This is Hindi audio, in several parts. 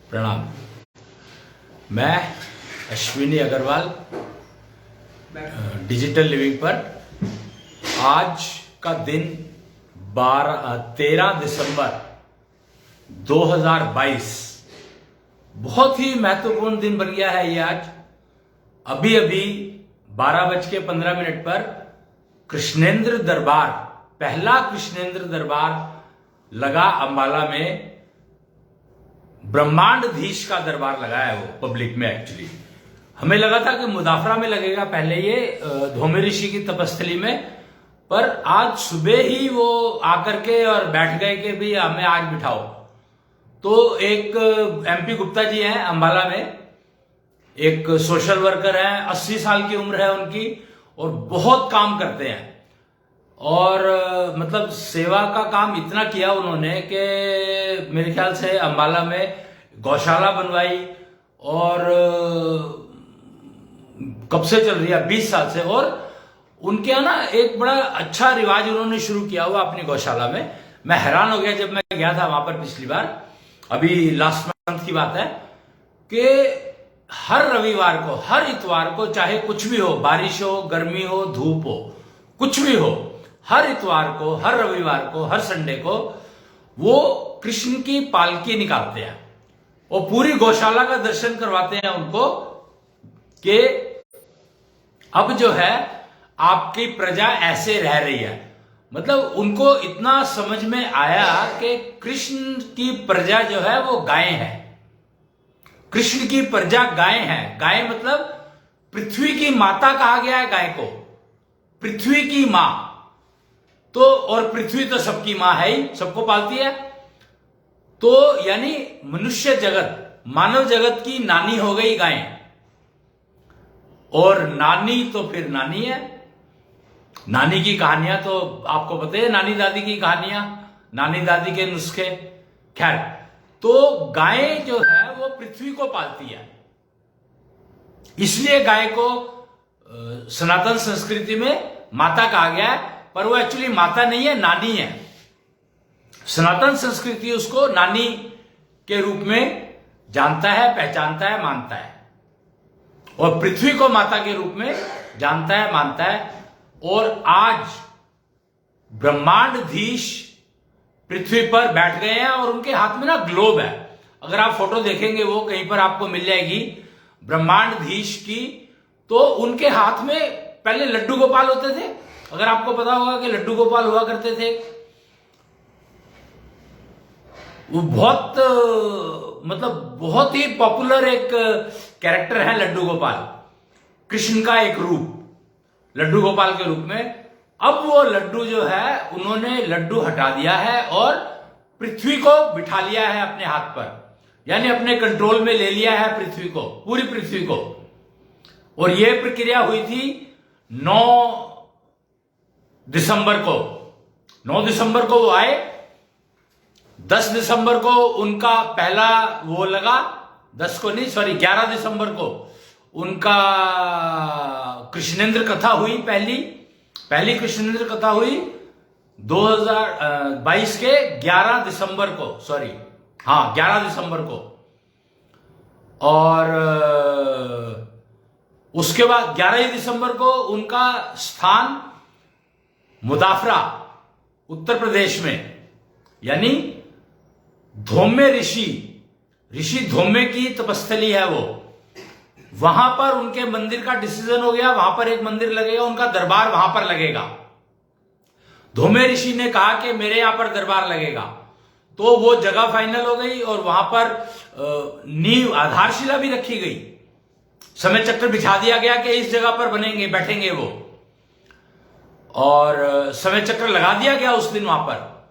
प्रणाम। मैं अश्विनी अग्रवाल डिजिटल लिविंग पर आज का दिन 13 दिसंबर 2022 बहुत ही महत्वपूर्ण दिन बन गया है। ये आज अभी 12:15 पर कृष्णेंद्र दरबार, पहला कृष्णेंद्र दरबार लगा अंबाला में। ब्रह्मांडधीश का दरबार लगा है वो पब्लिक में। एक्चुअली हमें लगा था कि मुदाफरा में लगेगा पहले, ये धोमे ऋषि की तपस्थली में, पर आज सुबह ही वो आकर के और बैठ गए कि भी हमें आज बिठाओ। तो एक एमपी गुप्ता जी हैं अंबाला में, एक सोशल वर्कर हैं, 80 साल की उम्र है उनकी और बहुत काम करते हैं। और मतलब सेवा का काम इतना किया उन्होंने कि मेरे ख्याल से अंबाला में गौशाला बनवाई और कब से चल रही है, 20 साल से। और उनके यहाँ ना एक बड़ा अच्छा रिवाज उन्होंने शुरू किया हुआ अपनी गौशाला में। मैं हैरान हो गया जब मैं गया था वहां पर पिछली बार, अभी लास्ट मंथ की बात है, कि हर रविवार को, हर इतवार को, चाहे कुछ भी हो, बारिश हो, गर्मी हो, धूप हो, कुछ भी हो, हर इतवार को, हर रविवार को, हर संडे को वो कृष्ण की पालकी निकालते हैं और पूरी गौशाला का दर्शन करवाते हैं उनको कि अब जो है आपकी प्रजा ऐसे रह रही है। मतलब उनको इतना समझ में आया कि कृष्ण की प्रजा जो है वो गाय है। कृष्ण की प्रजा गाय है। गाय मतलब पृथ्वी की माता कहा गया है गाय को, पृथ्वी की मां। तो और पृथ्वी तो सबकी मां है ही, सबको पालती है। तो यानी मनुष्य जगत, मानव जगत की नानी हो गई गाय। और नानी तो फिर नानी है। नानी की कहानियां तो आपको पता है, नानी दादी की कहानियां, नानी दादी के नुस्खे। खैर, तो गाय जो है वो पृथ्वी को पालती है। इसलिए गाय को सनातन संस्कृति में माता कहा गया है, पर वो एक्चुअली माता नहीं है, नानी है। सनातन संस्कृति उसको नानी के रूप में जानता है, पहचानता है, मानता है, और पृथ्वी को माता के रूप में जानता है, मानता है। और आज ब्रह्मांडधीश पृथ्वी पर बैठ गए हैं और उनके हाथ में ना ग्लोब है। अगर आप फोटो देखेंगे वो कहीं पर आपको मिल जाएगी ब्रह्मांडधीश की। तो उनके हाथ में पहले लड्डू गोपाल होते थे, अगर आपको पता होगा कि लड्डू गोपाल हुआ करते थे। वो बहुत मतलब बहुत ही पॉपुलर एक कैरेक्टर है लड्डू गोपाल, कृष्ण का एक रूप लड्डू गोपाल के रूप में। अब वो लड्डू जो है, उन्होंने लड्डू हटा दिया है और पृथ्वी को बिठा लिया है अपने हाथ पर, यानी अपने कंट्रोल में ले लिया है पृथ्वी को, पूरी पृथ्वी को। और यह प्रक्रिया हुई थी 9 दिसंबर को। 9 दिसंबर को वो आए, 10 दिसंबर को उनका पहला वो लगा, 10 को नहीं, सॉरी 11 दिसंबर को उनका कृष्णेंद्र कथा हुई। पहली कृष्णेंद्र कथा हुई 2022 के 11 दिसंबर को, सॉरी हाँ 11 दिसंबर को। और उसके बाद 11 दिसंबर को उनका स्थान मुदाफरा उत्तर प्रदेश में, यानी धोमे ऋषि धोमे की तपस्थली है वो, वहां पर उनके मंदिर का डिसीजन हो गया। वहां पर एक मंदिर लगेगा, उनका दरबार वहां पर लगेगा। धोमे ऋषि ने कहा कि मेरे यहां पर दरबार लगेगा, तो वो जगह फाइनल हो गई और वहां पर नींव, आधारशिला भी रखी गई। समय चक्र बिछा दिया गया कि इस जगह पर बनेंगे, बैठेंगे वो, और समय चक्र लगा दिया गया उस दिन वहां पर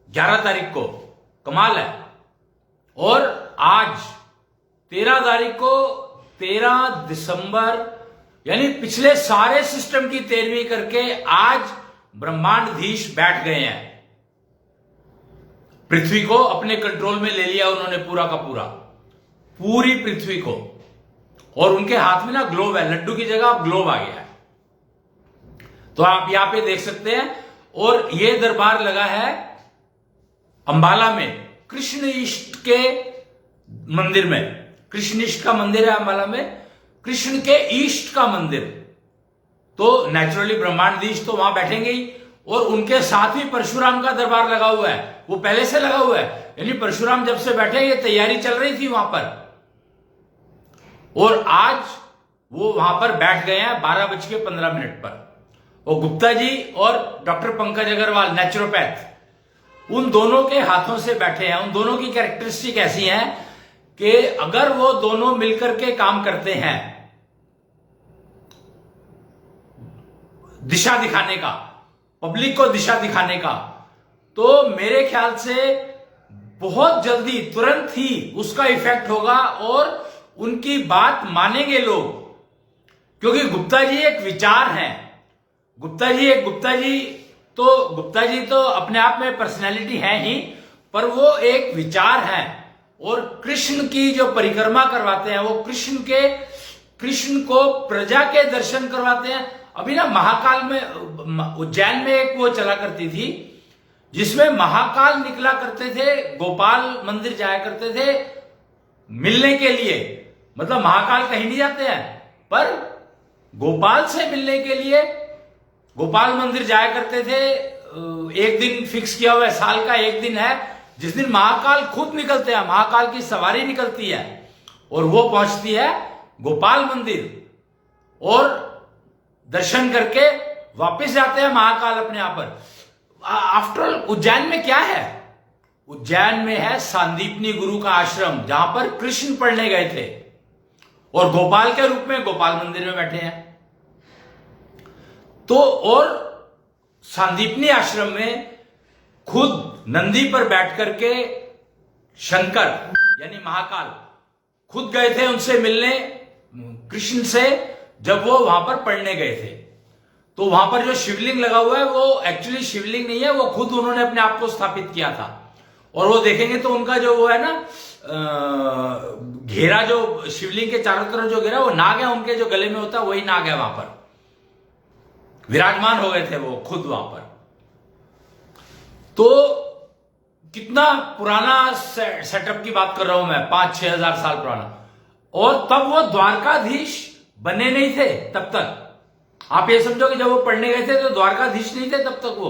11 तारीख को। कमाल है। और आज 13 तारीख को, 13 दिसंबर, यानी पिछले सारे सिस्टम की 13वीं करके आज ब्रह्मांडधीश बैठ गए हैं। पृथ्वी को अपने कंट्रोल में ले लिया उन्होंने, पूरा का पूरा, पूरी पृथ्वी को। और उनके हाथ में ना ग्लोब है, लड्डू की जगह अब ग्लोब आ गया है। तो आप यहां पे देख सकते हैं। और ये दरबार लगा है अंबाला में, कृष्ण इष्ट के मंदिर में, कृष्णनिष्ठ का मंदिर है अंबाला में, कृष्ण के ईष्ट का मंदिर, तो नेचुरली ब्रह्मांडधीश तो वहां बैठेंगे ही, और उनके साथ ही परशुराम का दरबार लगा हुआ है, वो पहले से लगा हुआ है, यानी परशुराम जब से बैठे ये तैयारी चल रही थी वहां पर, और आज वो वहां पर बैठ गए हैं 12:15 पर। और गुप्ता जी और डॉक्टर पंकज अग्रवाल नेचुरोपैथ, उन दोनों के हाथों से बैठे हैं। उन दोनों की कैरेक्टरिस्टिक ऐसी हैं कि अगर वो दोनों मिलकर के काम करते हैं दिशा दिखाने का, पब्लिक को दिशा दिखाने का, तो मेरे ख्याल से बहुत जल्दी तुरंत ही उसका इफेक्ट होगा और उनकी बात मानेंगे लोग, क्योंकि गुप्ता जी एक विचार हैं। गुप्ता जी तो अपने आप में पर्सनैलिटी है ही, पर वो एक विचार है, और कृष्ण की जो परिक्रमा करवाते हैं, वो कृष्ण को प्रजा के दर्शन करवाते हैं। अभी ना महाकाल में, उज्जैन में एक वो चला करती थी जिसमें महाकाल निकला करते थे, गोपाल मंदिर जाया करते थे मिलने के लिए। मतलब महाकाल कहीं नहीं जाते हैं, पर गोपाल से मिलने के लिए गोपाल मंदिर जाया करते थे। एक दिन फिक्स किया हुआ है, साल का एक दिन है जिस दिन महाकाल खुद निकलते हैं, महाकाल की सवारी निकलती है और वो पहुंचती है गोपाल मंदिर, और दर्शन करके वापस जाते हैं महाकाल अपने यहाँ पर। आफ्टर ऑल उज्जैन में क्या है? उज्जैन में है सांदीपनी गुरु का आश्रम, जहां पर कृष्ण पढ़ने गए थे और गोपाल के रूप में गोपाल मंदिर में बैठे हैं। तो और सांदीपनी आश्रम में खुद नंदी पर बैठ करके शंकर यानी महाकाल खुद गए थे उनसे मिलने, कृष्ण से, जब वो वहां पर पढ़ने गए थे। तो वहां पर जो शिवलिंग लगा हुआ है वो एक्चुअली शिवलिंग नहीं है, वो खुद उन्होंने अपने आप को स्थापित किया था। और वो देखेंगे तो उनका जो वो है ना घेरा, जो शिवलिंग के चारों तरफ जो घेरा, वो नाग है, उनके जो गले में होता है वही नाग है, वहां पर विराजमान हो गए थे वो खुद वहां पर। तो कितना पुराना सेटअप की बात कर रहा हूं मैं, 5-6 हजार साल पुराना। और तब वो द्वारकाधीश बने नहीं थे तब तक। आप ये समझो कि जब वो पढ़ने गए थे तो द्वारकाधीश नहीं थे तब तक, वो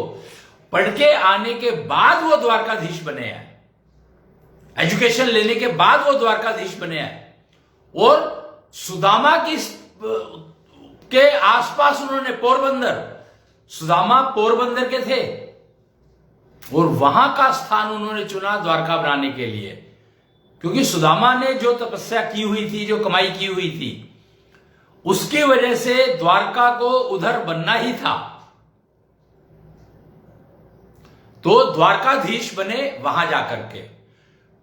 पढ़ के आने के बाद वो द्वारकाधीश बने हैं, एजुकेशन लेने के बाद वो द्वारकाधीश बने हैं। और सुदामा के आसपास उन्होंने सुदामा पोरबंदर के थे और वहां का स्थान उन्होंने चुना द्वारका बनाने के लिए, क्योंकि सुदामा ने जो तपस्या की हुई थी, जो कमाई की हुई थी, उसकी वजह से द्वारका को उधर बनना ही था। तो द्वारकाधीश बने वहां जाकर के।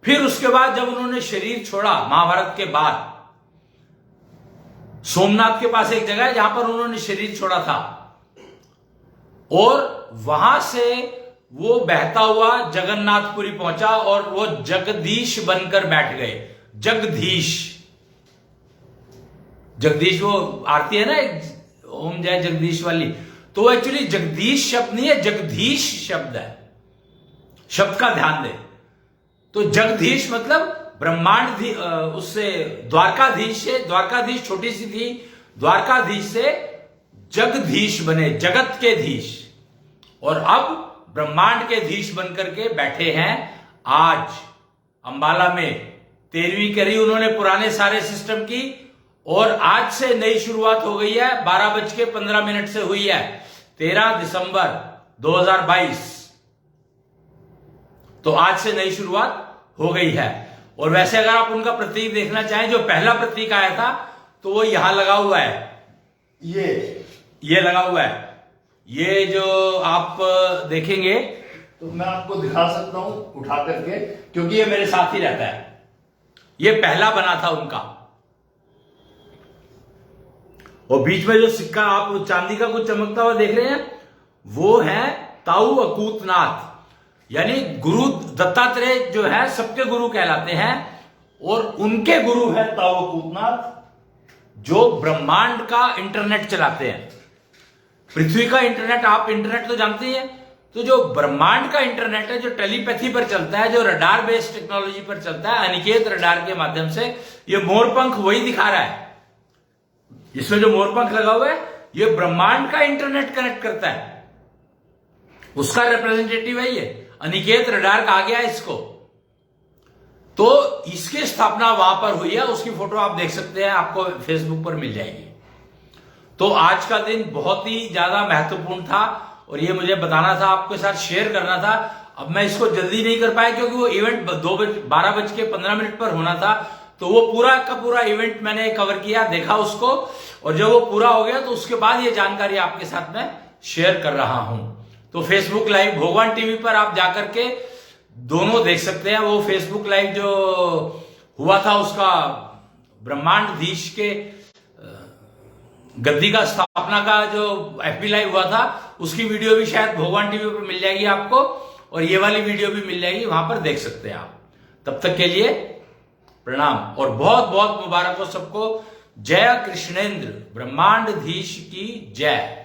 फिर उसके बाद जब उन्होंने शरीर छोड़ा महाभारत के बाद, सोमनाथ के पास एक जगह है जहां पर उन्होंने शरीर छोड़ा था, और वहां से वो बहता हुआ जगन्नाथपुरी पहुंचा और वो जगदीश बनकर बैठ गए। जगदीश वो आरती है ना एक ओम जय जगदीश वाली, तो वो एक्चुअली जगदीश शब्द नहीं है, जगदीश शब्द है। शब्द का ध्यान दे। तो जगदीश मतलब ब्रह्मांड, उससे द्वारकाधीश छोटी सी थी, द्वारकाधीश से जगदीश बने, जगत के धीश, और अब ब्रह्मांड के धीश बनकर के बैठे हैं आज अंबाला में। 13वीं करी उन्होंने पुराने सारे सिस्टम की, और आज से नई शुरुआत हो गई है। 12:15 से हुई है, 13 दिसंबर 2022। तो आज से नई शुरुआत हो गई है। और वैसे अगर आप उनका प्रतीक देखना चाहें, जो पहला प्रतीक आया था तो वो यहां लगा हुआ है, ये लगा हुआ है। ये जो आप देखेंगे तो मैं आपको दिखा सकता हूं उठा करके, क्योंकि ये मेरे साथ ही रहता है। ये पहला बना था उनका, और बीच में जो सिक्का आप चांदी का कुछ चमकता हुआ देख रहे हैं, वो है ताऊ अकूतनाथ, यानी गुरु दत्तात्रेय जो है सबके गुरु कहलाते हैं, और उनके गुरु है ताऊ अकूतनाथ, जो ब्रह्मांड का इंटरनेट चलाते हैं। पृथ्वी का इंटरनेट, आप इंटरनेट तो जानते ही हैं, तो जो ब्रह्मांड का इंटरनेट है, जो टेलीपैथी पर चलता है, जो रडार बेस्ड टेक्नोलॉजी पर चलता है, अनिकेत रडार के माध्यम से, ये मोरपंख वही दिखा रहा है। इसमें जो मोरपंख लगा हुआ है, ये ब्रह्मांड का इंटरनेट कनेक्ट करता है, उसका रिप्रेजेंटेटिव है ये, अनिकेत रडार कहा गया इसको। तो इसकी स्थापना वहां पर हुई है, उसकी फोटो आप देख सकते हैं, आपको फेसबुक पर मिल जाएगी। तो आज का दिन बहुत ही ज्यादा महत्वपूर्ण था और ये मुझे बताना था, आपके साथ शेयर करना था। अब मैं इसको जल्दी नहीं कर पाया क्योंकि वो इवेंट 12:15 पर होना था, तो वो पूरा का पूरा इवेंट मैंने कवर किया, देखा उसको, और जब वो पूरा हो गया तो उसके बाद ये जानकारी आपके साथ मैं शेयर कर रहा हूं। तो फेसबुक लाइव भगवान टीवी पर आप जाकर के दोनों देख सकते हैं। वो फेसबुक लाइव जो हुआ था, उसका ब्रह्मांडधीश के गद्दी का स्थापना का जो एफबी लाइव हुआ था, उसकी वीडियो भी शायद भगवान टीवी पर मिल जाएगी आपको, और ये वाली वीडियो भी मिल जाएगी, वहां पर देख सकते हैं आप। तब तक के लिए प्रणाम और बहुत बहुत मुबारक हो सबको। जय कृष्णेंद्र, ब्रह्मांडधीश की जय।